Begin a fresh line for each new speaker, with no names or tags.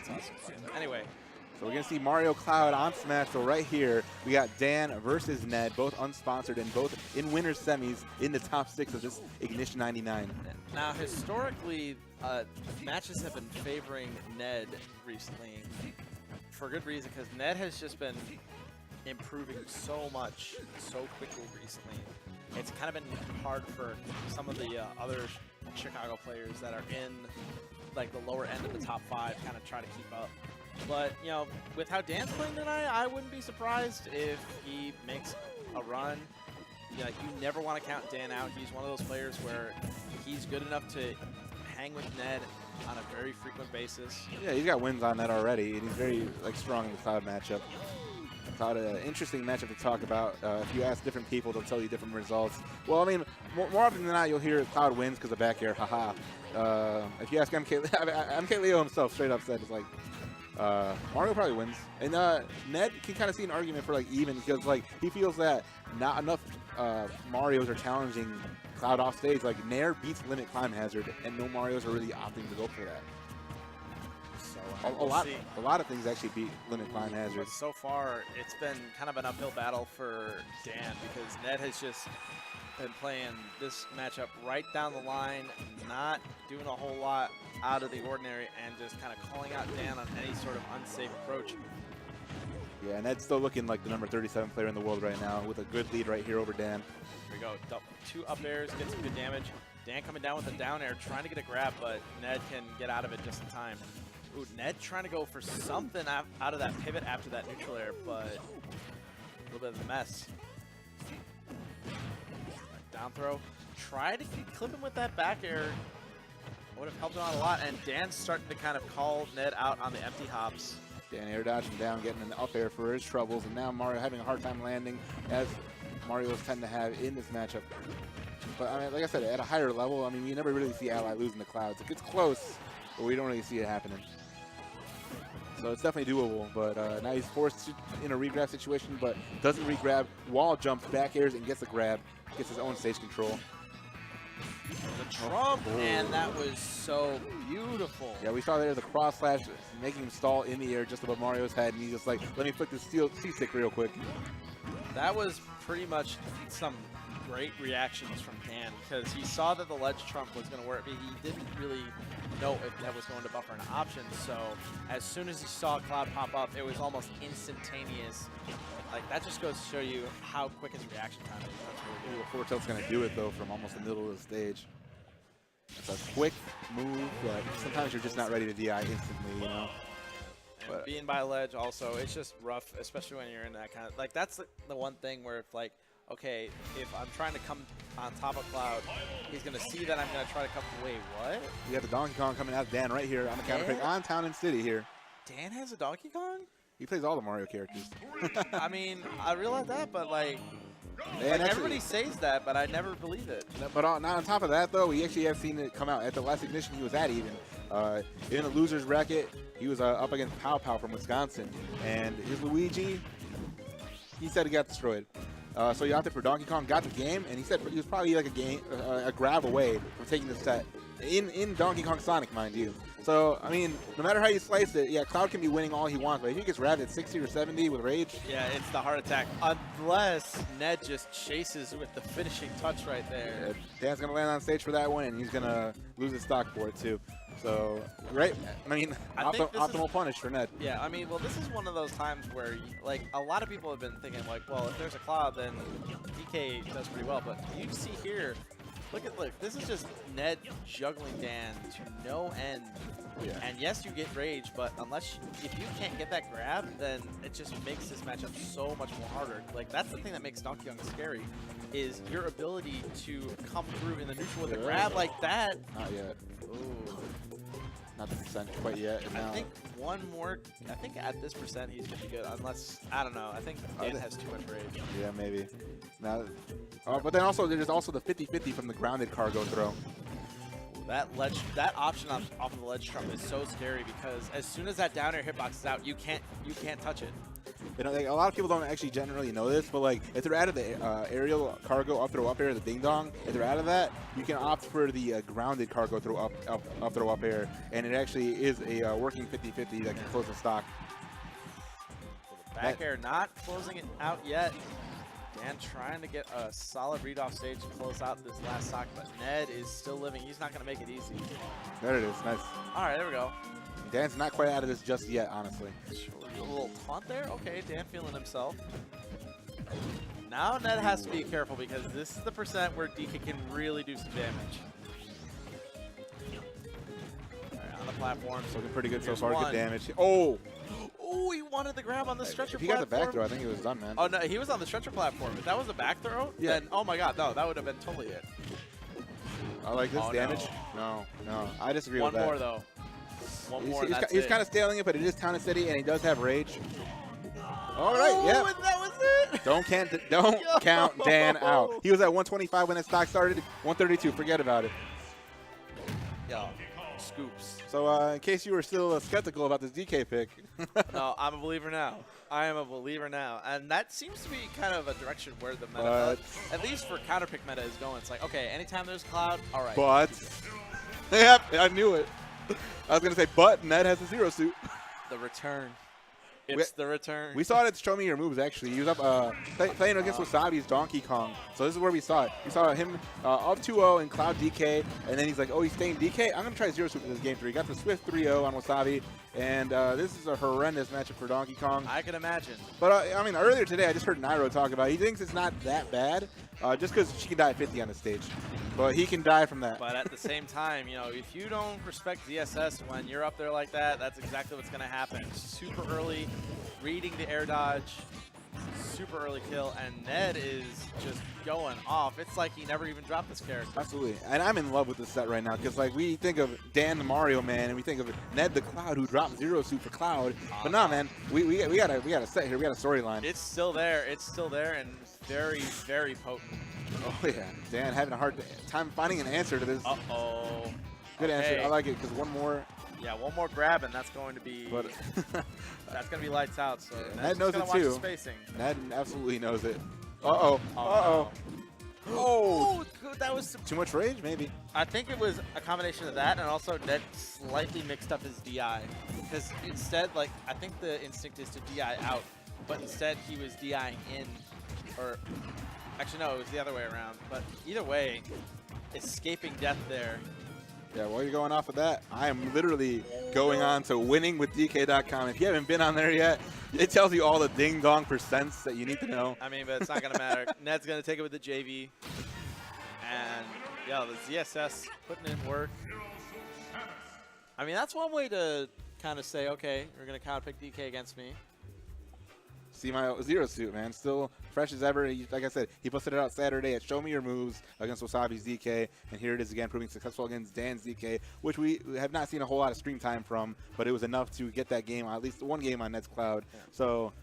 That's awesome. But anyway.
So we're going to see Mario Cloud on Smash. So right here, we got Dan versus Ned, both unsponsored and both in winners semis in the top 6 of this Ignition 99.
Now, historically, matches have been favoring Ned recently for good reason, because Ned has just been improving so much so quickly recently. It's kind of been hard for some of the other Chicago players that are in like the lower end of the top 5 kind of try to keep up. But, you know, with how Dan's playing tonight, I wouldn't be surprised if he makes a run. You know, you never want to count Dan out. He's one of those players where he's good enough to hang with Ned on a very frequent basis.
Yeah, he's got wins on that already, and he's very strong in the Cloud matchup. Cloud, an interesting matchup to talk about. If you ask different people, they'll tell you different results. Well, I mean, more often than not, you'll hear Cloud wins because of back air, haha. If you ask MK Leo himself, straight up said, it's like, Mario probably wins. And Ned can kind of see an argument for like even, because like he feels that not enough Marios are challenging Cloud off stage. Like Nair beats Limit Climb Hazard, and no Marios are really opting to go for that. So a lot of things actually beat Limit Climb Hazard.
But so far, it's been kind of an uphill battle for Dan, because Ned has just been playing this matchup right down the line, not doing a whole lot out of the ordinary, and just kind of calling out Dan on any sort of unsafe approach.
Yeah, and Ned's still looking like the number 37 player in the world right now, with a good lead right here over Dan.
Here we go, 2 up airs, get some good damage. Dan coming down with a down air, trying to get a grab, but Ned can get out of it just in time. Ooh, Ned trying to go for something out of that pivot after that neutral air, but a little bit of a mess. Down throw. Try to clip him with that back air. Would have helped him out a lot, and Dan's starting to kind of call Ned out on the empty hops.
Dan air dodging down, getting an up air for his troubles, and now Mario having a hard time landing, as Marios tend to have in this matchup. But I mean, like I said, at a higher level, I mean, you never really see Ally losing the Clouds. It gets close, but we don't really see it happening. So it's definitely doable, but now he's forced in a regrab situation, but doesn't regrab, wall jumps, back airs, and gets a grab, gets his own stage control.
The trump, and that was so beautiful.
Yeah, we saw there the cross slash making him stall in the air just above Mario's head, and he's just like, let me flick this C-stick real quick.
That was pretty much some great reactions from Dan, because he saw that the ledge trump was going to work, but he didn't really know if that was going to buffer an option. So as soon as he saw Cloud pop up, it was almost instantaneous. Like, that just goes to show you how quick his reaction time is. That's really good.
Fortel's going to do it, though, from almost the middle of the stage. It's a quick move, but sometimes you're just not ready to DI instantly, you know?
And being by a ledge also, it's just rough, especially when you're in that kind of, like, that's the one thing where if, like, okay, if I'm trying to come on top of Cloud, he's going to see that I'm going to try to come, wait, what?
You got the Donkey Kong coming out of Dan right here on the counter pick on Town and City here.
Dan has a Donkey Kong?
He plays all the Mario characters.
I mean, I realize that, but like everybody says that, but I never believe it.
But on top of that, though, we actually have seen it come out at the last Ignition he was at even. In the loser's bracket, he was up against Pow Pow from Wisconsin. And his Luigi, he said he got destroyed. So he opted for Donkey Kong, got the game, and he said he was probably like a grab away from taking the set. In Donkey Kong Sonic, mind you. So, I mean, no matter how you slice it, yeah, Cloud can be winning all he wants, but if he gets grabbed at 60 or 70 with Rage.
Yeah, it's the heart attack, unless Ned just chases with the finishing touch right there.
Yeah, Dan's going to land on stage for that one, and he's going to lose his stock for it, too. So, right, I mean, optimal punish for Ned.
Yeah, I mean, well, this is one of those times where, like, a lot of people have been thinking, like, well, if there's a Cloud, then DK does pretty well. But you see here, look, this is just Ned juggling Dan to no end.
Yeah.
And yes, you get Rage, but if you can't get that grab, then it just makes this matchup so much more harder. Like, that's the thing that makes Donkey Kong scary, is your ability to come through in the neutral with a grab like that.
Not yet.
Ooh.
Not the percent quite yet. And
I think one more, I think at this percent he's going to be good, unless, I don't know, I think Dan has too much Rage.
Yeah, maybe. Now, but then also, there's also the 50-50 from the grounded cargo throw.
That option off of the ledge trump is so scary, because as soon as that down air hitbox is out, you can't touch it.
You know, like, a lot of people don't actually generally know this, but like if they're out of the aerial cargo up throw up air, the ding dong, if they're out of that, you can opt for the grounded cargo throw up throw up air, and it actually is a working 50-50 that can close the stock.
Back air not closing it out yet. Dan trying to get a solid read off stage to close out this last stock, but Ned is still living. He's not going to make it easy.
There it is. Nice.
All right, there we go.
Dan's not quite out of this just yet, honestly.
A little taunt there. Okay, Dan feeling himself. Now Ned has to be careful because this is the percent where DK can really do some damage. All right, on the platform.
Looking pretty good so
Here's
far.
one.
Good damage. Oh!
Oh, he wanted the grab on the stretcher
If he
platform.
got the back throw, I think it was done, man.
Oh, no, he was on the stretcher platform. If that was a back throw,
Yeah.
then, oh my god, no, that would have been totally it.
I like this
Oh,
damage. No, I disagree
One
with that.
more, though. One more, and that's
He's
it.
kind of stealing it, but it is counter steady, and he does have rage. All right,
Oh,
yeah.
and that was it.
Don't count Dan out. He was at 125 when that stock started. 132. Forget about it.
Yo, scoops.
So in case you were still skeptical about this DK pick,
No, I'm a believer now. I am a believer now. And that seems to be kind of a direction where the meta, at least for counter pick meta, is going. It's like, okay, anytime there's Cloud, all right.
but yep, I knew it. I was gonna say, but Ned has a zero suit.
The return. It's the return.
We saw it at Show Me Your Moves, actually. He was up playing against Wasabi's Donkey Kong. So this is where we saw it. We saw him up 2-0 in Cloud DK, and then he's like, oh, he's staying DK? I'm going to try Zero Suit for this game 3. He got the Swift 3-0 on Wasabi, and this is a horrendous matchup for Donkey Kong.
I can imagine.
But, I mean, earlier today, I just heard Nairo talk about it. He thinks it's not that bad, just because she can die at 50 on the stage. But he can die from that.
But at the same time, you know, if you don't respect ZSS when you're up there like that, that's exactly what's going to happen. Super early, reading the air dodge, super early kill, and Ned is just going off. It's like he never even dropped this character.
Absolutely. And I'm in love with this set right now because, like, we think of Dan the Mario Man and we think of Ned the Cloud who dropped Zero Suit for Cloud. But nah, man, we got a set here. We got a storyline.
It's still there. It's still there and very, very potent.
Oh, yeah. Dan having a hard time finding an answer to this.
Uh-oh.
Good
Okay.
answer. I like it because one more.
Yeah, one more grab and that's going to be
But
that's going to be lights out. So
Ned knows
gonna
it
watch
too.
the spacing.
Ned absolutely knows it. Uh-oh.
Oh,
Uh-oh. Oh.
That was
Too much rage, maybe.
I think it was a combination of that and also Ned slightly mixed up his DI. Because instead, like, I think the instinct is to DI out, but instead he was DIing in. Or, actually, no, it was the other way around. But either way, escaping death there.
Yeah, while you're going off of that, I am literally going on to winningwithdk.com. If you haven't been on there yet, it tells you all the ding-dong percents that you need to know.
I mean, but it's not going to matter. Ned's going to take it with the JV. And, yeah, the ZSS putting in work. I mean, that's one way to kind of say, okay, we're going to counter pick DK against me.
See my Zero Suit, man. Still fresh as ever. Like I said, he posted it out Saturday at Show Me Your Moves against Wasabi's DK. And here it is again, proving successful against Dan's DK, which we have not seen a whole lot of stream time from, but it was enough to get that game, at least one game on Ned's Cloud.
Yeah.
So